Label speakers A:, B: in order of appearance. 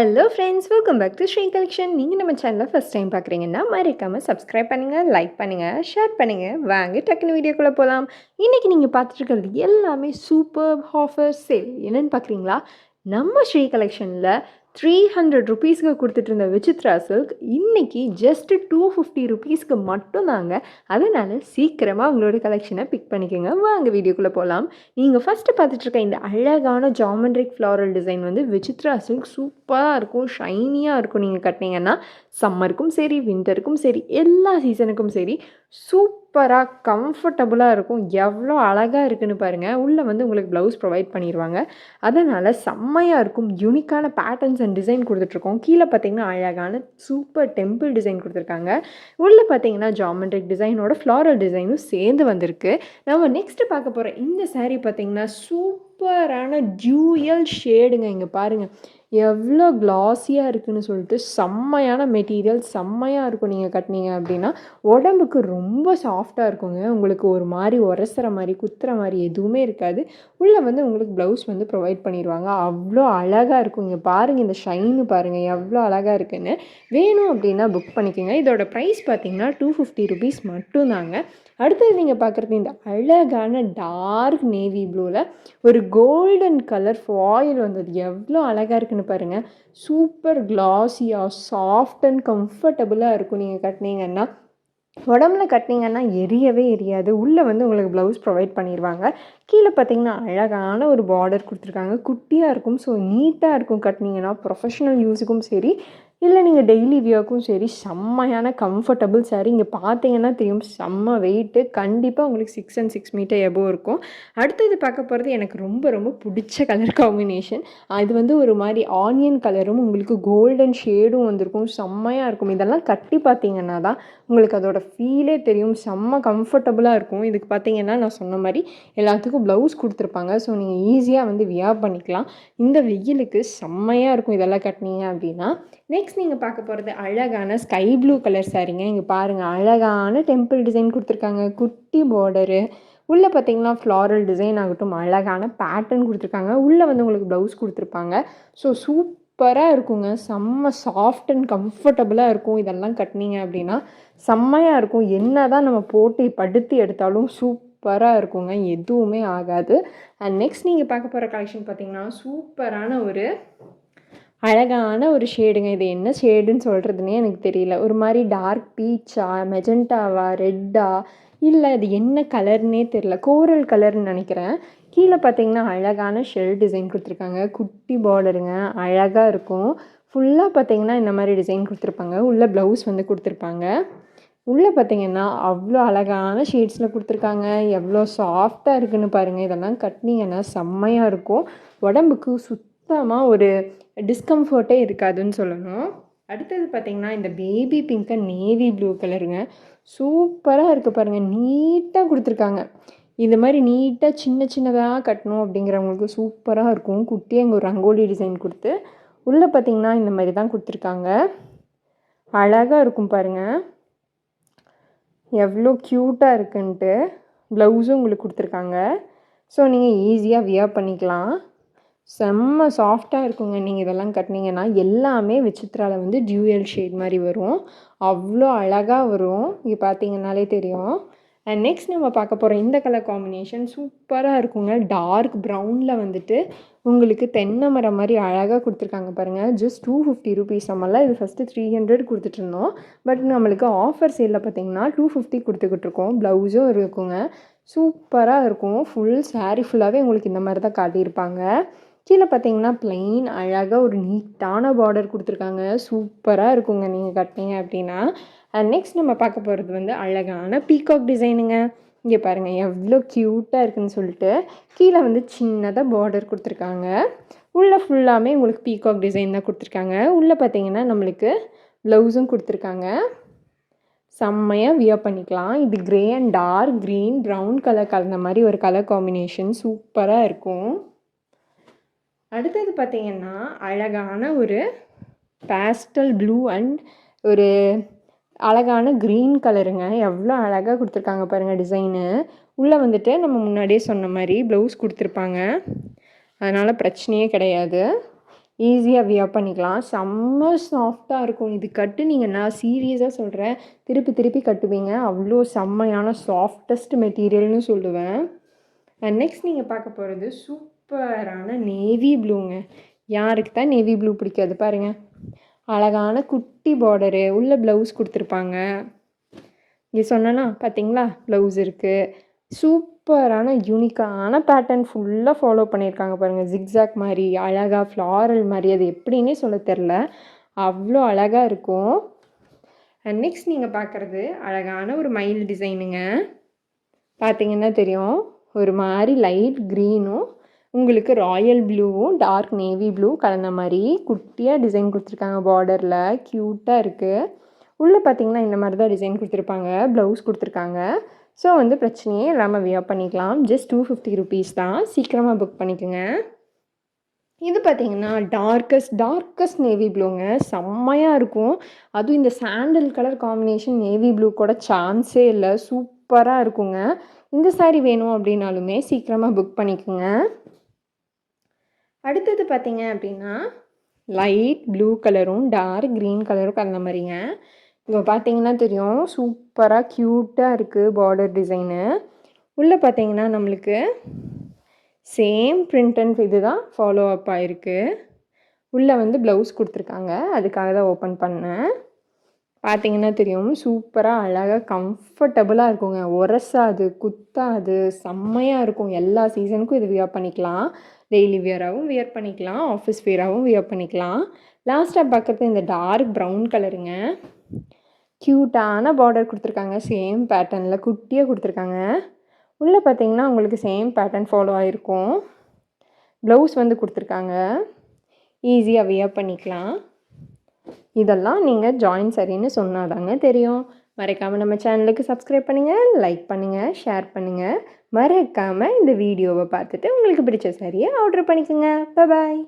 A: Hello friends, welcome back to Sri collection. நீங்கள் நம்ம சேனலில் ஃபஸ்ட் டைம் பார்க்குறீங்கன்னா மறக்காமல் சப்ஸ்கிரைப் பண்ணுங்கள், லைக் பண்ணுங்கள், ஷேர் பண்ணுங்கள். வாங்க டக்குனு வீடியோக்குள்ளே போகலாம். இன்றைக்கி நீங்கள் பார்த்துட்டு எல்லாமே சூப்பர் ஆஃபர் சேல். என்னென்னு பார்க்குறீங்களா? நம்ம ஸ்ரீ கலெக்ஷனில் 300 ருபீஸ்க்கு கொடுத்துட்டு இருந்த விசித்ரா சில்க் இன்றைக்கி ஜஸ்ட்டு 250 ருபீஸ்க்கு மட்டும்தாங்க. அதனால் சீக்கிரமாக உங்களோட கலெக்ஷனை பிக் பண்ணிக்கோங்க. வாங்க வீடியோக்குள்ளே போகலாம். நீங்கள் ஃபஸ்ட்டு பார்த்துட்ருக்க இந்த அழகான ஜாமெண்ட்ரிக் ஃப்ளாரல் டிசைன் வந்து விசித்ரா சில்க் சூப்பராக இருக்கும், ஷைனியாக இருக்கும். நீங்கள் கட்டினீங்கன்னா சம்மருக்கும் சரி, வின்டருக்கும் சரி, எல்லா சீசனுக்கும் சரி சூப்பராக கம்ஃபர்டபுளாக இருக்கும். எவ்வளோ அழகாக இருக்குதுன்னு பாருங்கள். உள்ளே வந்து உங்களுக்கு ப்ளவுஸ் ப்ரொவைட் பண்ணிடுவாங்க. அதனால் செம்மையாக இருக்கும். யூனிக்கான பேட்டர்ன்ஸ் அண்ட் டிசைன் கொடுத்துட்ருக்கோம். கீழே பார்த்தீங்கன்னா அழகான சூப்பர் டெம்பிள் டிசைன் கொடுத்துருக்காங்க. உள்ளே பார்த்தீங்கன்னா ஜாமெண்ட்ரிக் டிசைனோட ஃப்ளாரல் டிசைனும் சேர்ந்து வந்திருக்கு. நம்ம நெக்ஸ்ட்டு பார்க்க போகிற இந்த சாரீ பார்த்தீங்கன்னா சூப்பரான டியூயல் ஷேடுங்க. இங்கே பாருங்கள் எவ்வளோ க்ளாஸியாக இருக்குதுன்னு சொல்லிட்டு செம்மையான மெட்டீரியல், செம்மையாக இருக்கும். நீங்கள் கட்டினீங்க அப்படின்னா உடம்புக்கு ரொம்ப சாஃப்டாக இருக்குங்க. உங்களுக்கு ஒரு மாதிரி உரசுற மாதிரி, குத்துற மாதிரி எதுவுமே இருக்காது. உள்ளே வந்து உங்களுக்கு ப்ளவுஸ் வந்து ப்ரொவைட் பண்ணிடுவாங்க. அவ்வளோ அழகாக இருக்கும். இங்கே பாருங்கள், இந்த ஷைனு பாருங்கள் எவ்வளோ அழகாக இருக்குதுன்னு. வேணும் அப்படின்னா புக் பண்ணிக்கோங்க. இதோட ப்ரைஸ் பார்த்தீங்கன்னா 250 ருபீஸ் மட்டும்தாங்க. அடுத்தது நீங்கள் பார்க்குறது இந்த அழகான டார்க் நேவி ப்ளூவில் ஒரு கோல்டன் கலர் ஃபாயில் வந்தது. எவ்வளோ அழகாக இருக்குன்னு பாருங்கள். சூப்பர் க்ளாஸியாக சாஃப்ட் அண்ட் கம்ஃபர்டபுளாக இருக்கும். நீங்கள் கட்டினீங்கன்னா உடம்புல கட்டினீங்கன்னா எரியவே எரியாது. உள்ளே வந்து உங்களுக்கு ப்ளவுஸ் ப்ரொவைட் பண்ணிடுவாங்க. கீழே பார்த்தீங்கன்னா அழகான ஒரு பார்டர் கொடுத்துருக்காங்க. குட்டியாக இருக்கும். ஸோ நீட்டாக இருக்கும். கட்டினீங்கன்னா ப்ரொஃபஷ்னல் யூஸுக்கும் சரி, இல்லை நீங்கள் டெய்லி வியர்க்கும் சரி செம்மையான கம்ஃபர்டபுள் சாரீ. இங்கே பார்த்தீங்கன்னா தெரியும் செம்ம வெயிட்டு. கண்டிப்பாக உங்களுக்கு 6 and 6 மீட்டர் எபோவ் இருக்கும். அடுத்தது பார்க்க போகிறது எனக்கு ரொம்ப ரொம்ப பிடிச்ச கலர் காம்பினேஷன். அது வந்து ஒரு மாதிரி ஆனியன் கலரும் உங்களுக்கு கோல்டன் ஷேடும் வந்திருக்கும். செம்மையாக இருக்கும். இதெல்லாம் கட்டி பார்த்தீங்கன்னா தான் உங்களுக்கு அதோட ஃபீலே தெரியும். செம்ம கம்ஃபர்டபுளாக இருக்கும். இதுக்கு பார்த்தீங்கன்னா நான் சொன்ன மாதிரி எல்லாத்துக்கும் ப்ளவுஸ் கொடுத்துருப்பாங்க. ஸோ நீங்கள் ஈஸியாக வந்து வியர் பண்ணிக்கலாம். இந்த வெயிலுக்கு செம்மையாக இருக்கும் இதெல்லாம் கட்டினீங்க அப்படின்னா. நெக்ஸ்ட் நீங்கள் பார்க்க போகிறது அழகான ஸ்கை ப்ளூ கலர் சாரீங்க. இங்கே பாருங்கள் அழகான டெம்பிள் டிசைன் கொடுத்துருக்காங்க. குட்டி பார்டரு. உள்ளே பார்த்தீங்கன்னா ஃப்ளாரல் டிசைன் ஆகட்டும், அழகான பேட்டர்ன் கொடுத்துருக்காங்க. உள்ளே வந்து உங்களுக்கு ப்ளவுஸ் கொடுத்துருப்பாங்க. ஸோ சூப்பராக இருக்குங்க. செம்ம சாஃப்ட் அண்ட் கம்ஃபர்டபுளாக இருக்கும். இதெல்லாம் கட்டினீங்க அப்படின்னா செம்மையாக இருக்கும். என்ன தான் நம்ம போட்டு படுத்தி எடுத்தாலும் சூப்பராக இருக்குங்க. எதுவுமே ஆகாது. அண்ட் நெக்ஸ்ட் நீங்கள் பார்க்க போகிற கலெக்ஷன் பார்த்தீங்கன்னா சூப்பரான ஒரு அழகான ஒரு ஷேடுங்க. இது என்ன ஷேடுன்னு சொல்கிறதுனே எனக்கு தெரியல. ஒரு மாதிரி டார்க் பீச்சா, மெஜெண்டாவா, ரெட்டா, இல்லை அது என்ன கலர்னே தெரியல. கோரல் கலர்னு நினைக்கிறேன். கீழே பார்த்தீங்கன்னா அழகான ஷெல் டிசைன் கொடுத்துருக்காங்க. குட்டி பார்டருங்க, அழகாக இருக்கும். ஃபுல்லாக பார்த்தீங்கன்னா இந்த மாதிரி டிசைன் கொடுத்துருப்பாங்க. உள்ளே ப்ளவுஸ் வந்து கொடுத்துருப்பாங்க. உள்ளே பார்த்தீங்கன்னா அவ்வளோ அழகான ஷேட்ஸில் கொடுத்துருக்காங்க. எவ்வளோ சாஃப்டாக இருக்குதுன்னு பாருங்கள். இதெல்லாம் கட்டினீங்கன்னா செம்மையாக இருக்கும். உடம்புக்கு சுத்தமாக ஒரு டிஸ்கம்ஃபர்ட்டே இருக்காதுன்னு சொல்லணும். அடுத்தது பார்த்திங்கன்னா இந்த baby pink and navy blue கலருங்க. சூப்பராக இருக்குது பாருங்கள். நீட்டாக கொடுத்துருக்காங்க. இந்த மாதிரி நீட்டாக சின்ன சின்னதாக கட்டணும் அப்படிங்கிறவங்களுக்கு சூப்பராக இருக்கும். குட்டியாக இங்கே ஒரு ரங்கோலி டிசைன் கொடுத்து உள்ளே பார்த்திங்கன்னா இந்த மாதிரி தான் கொடுத்துருக்காங்க. அழகாக இருக்கும் பாருங்கள். எவ்வளோ க்யூட்டாக இருக்குன்ட்டு. ப்ளவுஸும் உங்களுக்கு கொடுத்துருக்காங்க. ஸோ நீங்கள் ஈஸியாக வியர் பண்ணிக்கலாம். செம்ம சாஃப்டாக இருக்குங்க. நீங்கள் இதெல்லாம் கட்டினீங்கன்னா எல்லாமே விசித்ராவில் வந்து டியூயல் ஷேட் மாதிரி வரும். அவ்வளோ அழகாக வரும். இங்கே பார்த்தீங்கன்னாலே தெரியும். அண்ட் நெக்ஸ்ட் நம்ம பார்க்க போகிற இந்த கலர் காம்பினேஷன் சூப்பராக இருக்குங்க. டார்க் ப்ரௌனில் வந்துட்டு உங்களுக்கு தென்னை மரம் மாதிரி அழகாக கொடுத்துருக்காங்க பாருங்கள். Just 250 rupees. நம்மளாம் இது ஃபஸ்ட்டு 300 கொடுத்துட்ருந்தோம். பட் நம்மளுக்கு ஆஃபர் சேலில் பார்த்தீங்கன்னா 250 கொடுத்துக்கிட்ருக்கோம். ப்ளவுஸும் இருக்குங்க. சூப்பராக இருக்கும். ஃபுல் சாரீ ஃபுல்லாகவே உங்களுக்கு இந்த மாதிரி தான் காட்டியிருப்பாங்க. கீழே பார்த்தீங்கன்னா பிளெயின் அழகாக ஒரு நீட்டான பார்டர் கொடுத்துருக்காங்க. சூப்பராக இருக்குங்க நீங்கள் கட்டினீங்க அப்படின்னா. அண்ட் நெக்ஸ்ட் நம்ம பார்க்க போகிறது வந்து அழகான பீகாக் டிசைனுங்க. இங்கே பாருங்கள் எவ்வளோ க்யூட்டாக இருக்குதுன்னு சொல்லிட்டு. கீழே வந்து சின்னதாக பார்டர் கொடுத்துருக்காங்க. உள்ளே ஃபுல்லாமே உங்களுக்கு பீகாக் டிசைன் தான் கொடுத்துருக்காங்க. உள்ளே பார்த்தீங்கன்னா நம்மளுக்கு ப்ளவுஸும் கொடுத்துருக்காங்க. செம்மையாக வியர் பண்ணிக்கலாம். இது grey and dark green brown colour கலந்த மாதிரி ஒரு கலர் காம்பினேஷன் சூப்பராக இருக்கும். அடுத்தது பார்த்திங்கன்னா அழகான ஒரு பேஸ்டல் ப்ளூ அண்ட் ஒரு அழகான க்ரீன் கலருங்க. எவ்வளோ அழகாக கொடுத்துருக்காங்க பாருங்கள் டிசைனு. உள்ளே வந்துட்டு நம்ம முன்னாடியே சொன்ன மாதிரி ப்ளவுஸ் கொடுத்துருப்பாங்க. அதனால் பிரச்சனையே கிடையாது. ஈஸியாக வியர் பண்ணிக்கலாம். செம்ம சாஃப்டாக இருக்கும். இது கட்டு நீங்கள் நான் சீரியஸாக சொல்கிறேன், திருப்பி திருப்பி கட்டுவீங்க. அவ்வளோ செம்மையான சாஃப்டஸ்ட் மெட்டீரியல்னு சொல்லுவேன். நெக்ஸ்ட் நீங்கள் பார்க்க போகிறது சூப்பரான நேவி ப்ளூங்க. யாருக்கு தான் நேவி ப்ளூ பிடிக்காது பாருங்கள். அழகான குட்டி பார்டரு, உள்ள ப்ளவுஸ் கொடுத்துருப்பாங்க. இங்கே சொன்னேன்னா பார்த்தீங்களா, ப்ளவுஸ் இருக்குது. சூப்பரான யூனிக்கான பேட்டர்ன் ஃபுல்லாக ஃபாலோ பண்ணியிருக்காங்க பாருங்கள். ஜிக்ஸாக் மாதிரி அழகாக ஃப்ளாரல் மாதிரி, அது எப்படின்னே சொல்ல தெரில, அவ்வளோ அழகாக இருக்கும். அண்ட் நெக்ஸ்ட் நீங்கள் பார்க்குறது அழகான ஒரு மயில் டிசைனுங்க. பார்த்தீங்கன்னா தெரியும், ஒரு மாதிரி லைட் க்ரீனும் உங்களுக்கு ராயல் ப்ளூவும் டார்க் நேவி ப்ளூ கலந்த மாதிரி குட்டியாக டிசைன் கொடுத்துருக்காங்க. பார்டரில் க்யூட்டாக இருக்குது. உள்ளே பார்த்தீங்கன்னா இந்த மாதிரி தான் டிசைன் கொடுத்துருப்பாங்க. ப்ளவுஸ் கொடுத்துருக்காங்க. ஸோ வந்து பிரச்சனையே இல்லாமல் வியர் பண்ணிக்கலாம். ஜஸ்ட் 250 ருபீஸ் தான். சீக்கிரமாக புக் பண்ணிக்கோங்க. இது பார்த்தீங்கன்னா டார்க்கஸ்ட் நேவி ப்ளூங்க. செம்மையாக இருக்கும். அதுவும் இந்த sandal colour combination navy blue கூட சான்ஸே இல்லை. சூப்பராக இருக்குங்க. இந்த சாரீ வேணும் அப்படின்னாலுமே சீக்கிரமாக புக் பண்ணிக்கோங்க. அடுத்தது பார்த்தீங்க அப்படின்னா லைட் ப்ளூ கலரும் டார்க் க்ரீன் கலரும் கலந்த மாதிரிங்க. இங்கே பார்த்தீங்கன்னா தெரியும், சூப்பராக க்யூட்டாக இருக்குது பார்டர் டிசைனு. உள்ளே பார்த்தீங்கன்னா நம்மளுக்கு சேம் பிரிண்ட் அண்ட் இது தான் ஃபாலோ அப் ஆகிருக்கு. உள்ளே வந்து ப்ளவுஸ் கொடுத்துருக்காங்க. அதுக்காக தான் ஓப்பன் பண்ணேன். பார்த்தீங்கன்னா தெரியும், சூப்பராக அழகாக கம்ஃபர்டபுளாக இருக்குங்க. உரசாது குத்தாது, செம்மையாக இருக்கும். எல்லா சீசனுக்கும் இது வியர் பண்ணிக்கலாம். டெய்லி வியராகவும் வியர் பண்ணிக்கலாம், ஆஃபீஸ் வியராகவும் வியர் பண்ணிக்கலாம். லாஸ்ட்டாக பார்க்குறது இந்த டார்க் ப்ரௌன் கலருங்க. க்யூட்டான பார்டர் கொடுத்துருக்காங்க. சேம் பேட்டர்னில் குட்டியாக கொடுத்துருக்காங்க. உள்ளே பார்த்தீங்கன்னா உங்களுக்கு சேம் பேட்டர்ன் ஃபாலோ ஆகிருக்கும். ப்ளவுஸ் வந்து கொடுத்துருக்காங்க. ஈஸியாக வியர் பண்ணிக்கலாம். இதெல்லாம் நீங்கள் ஜாயின் சரின்னு சொன்னாதாங்க தெரியும். மறக்காமல் நம்ம சேனலுக்கு சப்ஸ்கிரைப் பண்ணுங்கள், லைக் பண்ணுங்கள், ஷேர் பண்ணுங்கள். மறக்காமல் இந்த வீடியோவை பார்த்துட்டு உங்களுக்கு பிடிச்ச சாரியை ஆர்டர் பண்ணிக்கோங்க. பாய்.